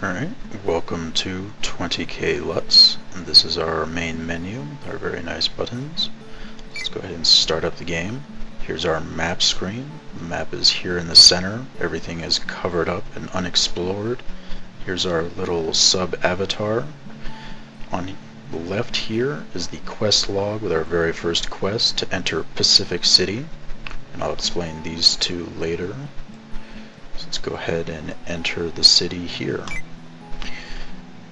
Alright, welcome to 20K LUTs, and this is our main menu, our very nice buttons. Let's go ahead and start up the game. Here's our map screen. The map is here in the center. Everything is covered up and unexplored. Here's our little sub-avatar. On the left here is the quest log with our very first quest to enter Pacific City, and I'll explain these two later. So let's go ahead and enter the city here.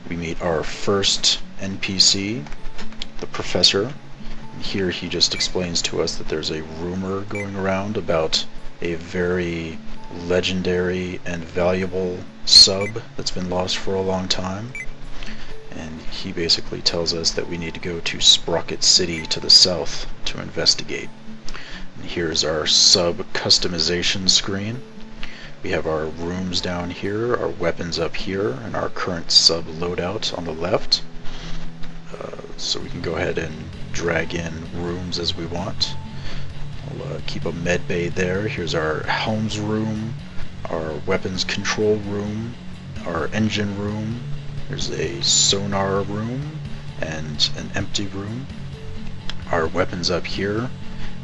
We meet our first NPC, the professor. And here he just explains to us that there's a rumor going around about a very legendary and valuable sub that's been lost for a long time. And he basically tells us that we need to go to Sprocket City to the south to investigate. And here's our sub customization screen. We have our rooms down here, our weapons up here, and our current sub loadout on the left. So we can go ahead and drag in rooms as we want. I'll keep a med bay there. Here's our helms room, our weapons control room, our engine room. There's a sonar room and an empty room. Our weapons up here.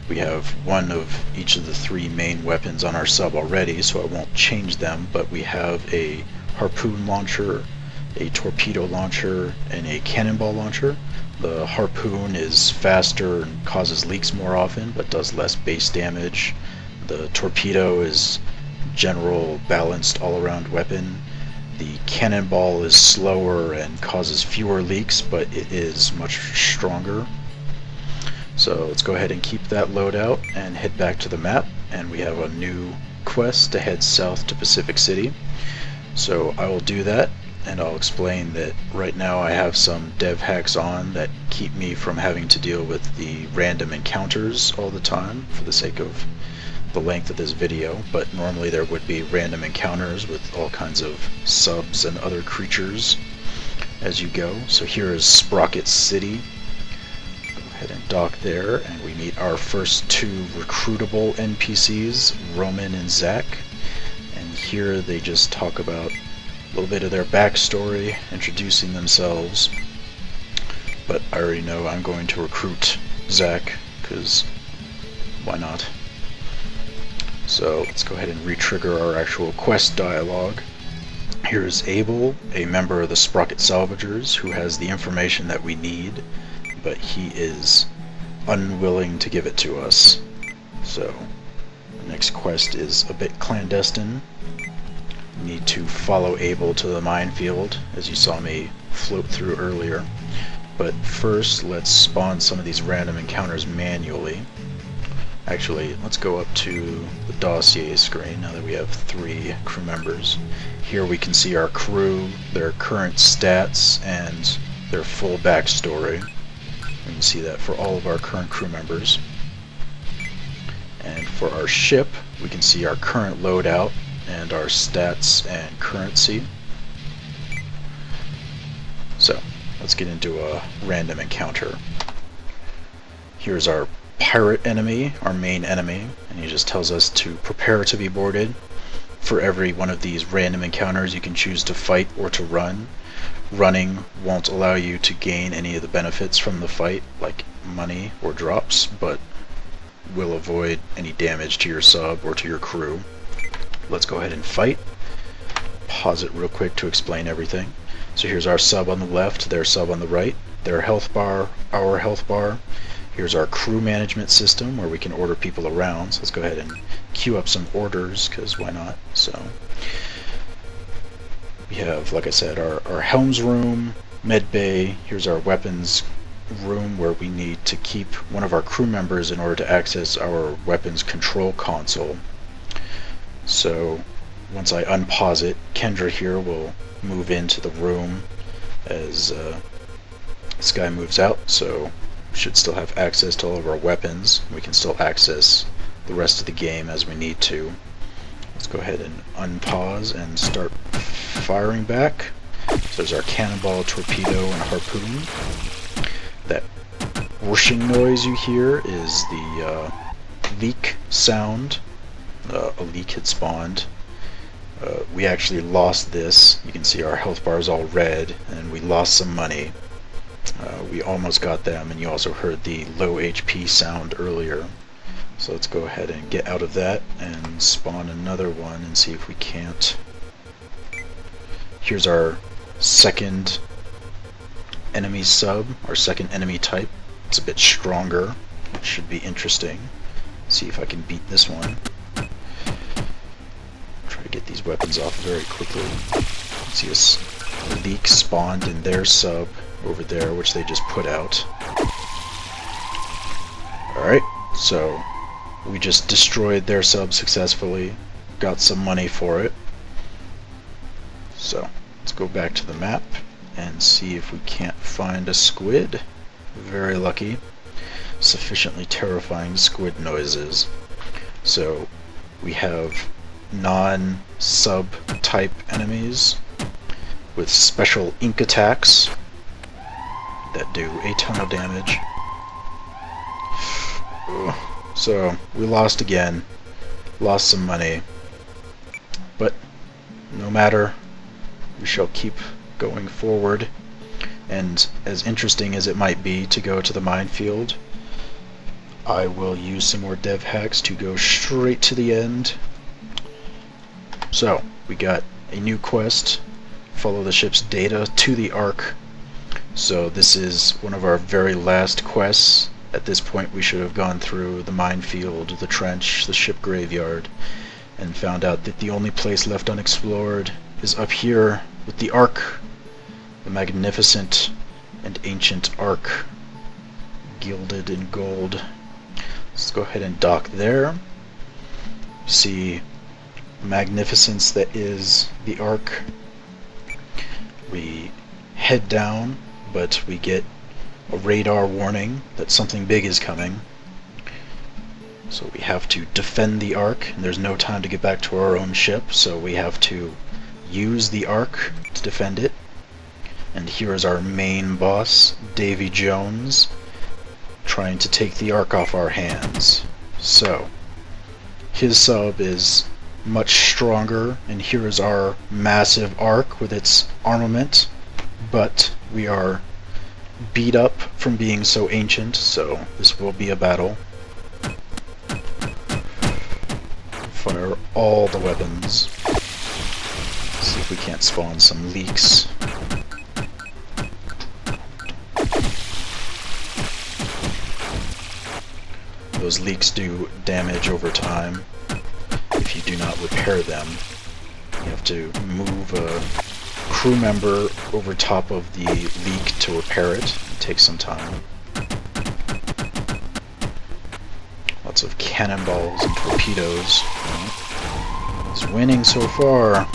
We have one of each of the three main weapons on our sub already, so I won't change them, but we have a harpoon launcher, a torpedo launcher, and a cannonball launcher. The harpoon is faster and causes leaks more often, but does less base damage. The torpedo is general balanced all-around weapon. The cannonball is slower and causes fewer leaks, but it is much stronger. So let's go ahead and keep that loadout and head back to the map, and we have a new quest to head south to Pacific City. So I will do that, and I'll explain that right now I have some dev hacks on that keep me from having to deal with the random encounters all the time for the sake of the length of this video, but normally there would be random encounters with all kinds of subs and other creatures as you go. So here is Sprocket City. Head and dock there, and we meet our first two recruitable NPCs, Roman and Zach. And here they just talk about a little bit of their backstory, introducing themselves. But I already know I'm going to recruit Zach, because why not? So let's go ahead and re-trigger our actual quest dialogue. Here is Abel, a member of the Sprocket Salvagers, who has the information that we need, but he is unwilling to give it to us. So the next quest is a bit clandestine. We need to follow Abel to the minefield, as you saw me float through earlier. But first, let's spawn some of these random encounters manually. Actually, let's go up to the dossier screen now that we have 3 crew members. Here we can see our crew, their current stats, and their full backstory. We can see that for all of our current crew members. And for our ship, we can see our current loadout and our stats and currency. So, let's get into a random encounter. Here's our pirate enemy, our main enemy, and he just tells us to prepare to be boarded. For every one of these random encounters, you can choose to fight or to run. Running won't allow you to gain any of the benefits from the fight, like money or drops, but will avoid any damage to your sub or to your crew. Let's go ahead and fight. Pause it real quick to explain everything. So here's our sub on the left, their sub on the right, their health bar, our health bar. Here's our crew management system where we can order people around. So let's go ahead and queue up some orders, because why not? So we have, like I said, our helms room, med bay. Here's our weapons room where we need to keep one of our crew members in order to access our weapons control console. So once I unpause it, Kendra here will move into the room as this guy moves out, so we should still have access to all of our weapons. We can still access the rest of the game as we need to. Let's go ahead and unpause and start firing back. So there's our cannonball, torpedo, and harpoon. That whooshing noise you hear is the leak sound. A leak had spawned. We actually lost this. You can see our health bar is all red, and we lost some money. We almost got them, and you also heard the low HP sound earlier. So let's go ahead and get out of that and spawn another one and see if we can't. Here's our second enemy sub, our second enemy type. It's a bit stronger. It should be interesting. See if I can beat this one. Try to get these weapons off very quickly. See a leak spawned in their sub over there, which they just put out. Alright, so we just destroyed their sub successfully. Got some money for it. So let's go back to the map and see if we can't find a squid. Very lucky. Sufficiently terrifying squid noises. So we have non-sub type enemies with special ink attacks that do a ton of damage. So we lost again, lost some money, but no matter, we shall keep going forward. And as interesting as it might be to go to the minefield, I will use some more dev hacks to go straight to the end. So we got a new quest, follow the ship's data to the Ark. So this is one of our very last quests. At this point we should have gone through the minefield, the trench, the ship graveyard, and found out that the only place left unexplored is up here with the Ark, the magnificent and ancient Ark, gilded in gold. Let's go ahead and dock there. See magnificence that is the Ark. We head down, but we get a radar warning that something big is coming. So we have to defend the Ark, and there's no time to get back to our own ship, so we have to use the Ark to defend it. And here is our main boss, Davy Jones, trying to take the Ark off our hands. So his sub is much stronger, and here is our massive Ark with its armament, but we are beat up from being so ancient, so this will be a battle. Fire all the weapons. See if we can't spawn some leaks. Those leaks do damage over time if you do not repair them. You have to move a crew member over top of the leak to repair it. It takes some time. Lots of cannonballs and torpedoes. He's winning so far,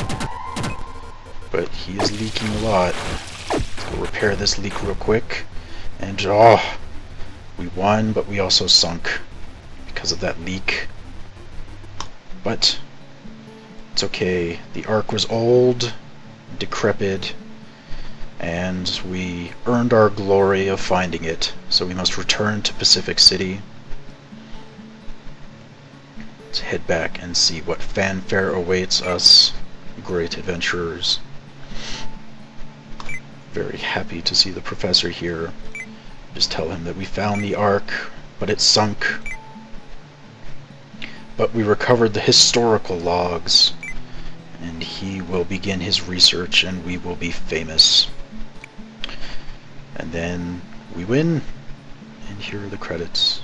but he is leaking a lot. Let's go repair this leak real quick. And we won, but we also sunk because of that leak. But it's okay. The Ark was old, decrepit, and we earned our glory of finding it. So we must return to Pacific City. Let's head back and see what fanfare awaits us, great adventurers. Very happy to see the professor here. Just tell him that we found the Ark, but it sunk. But we recovered the historical logs, and he will begin his research, and we will be famous. And then we win, and here are the credits.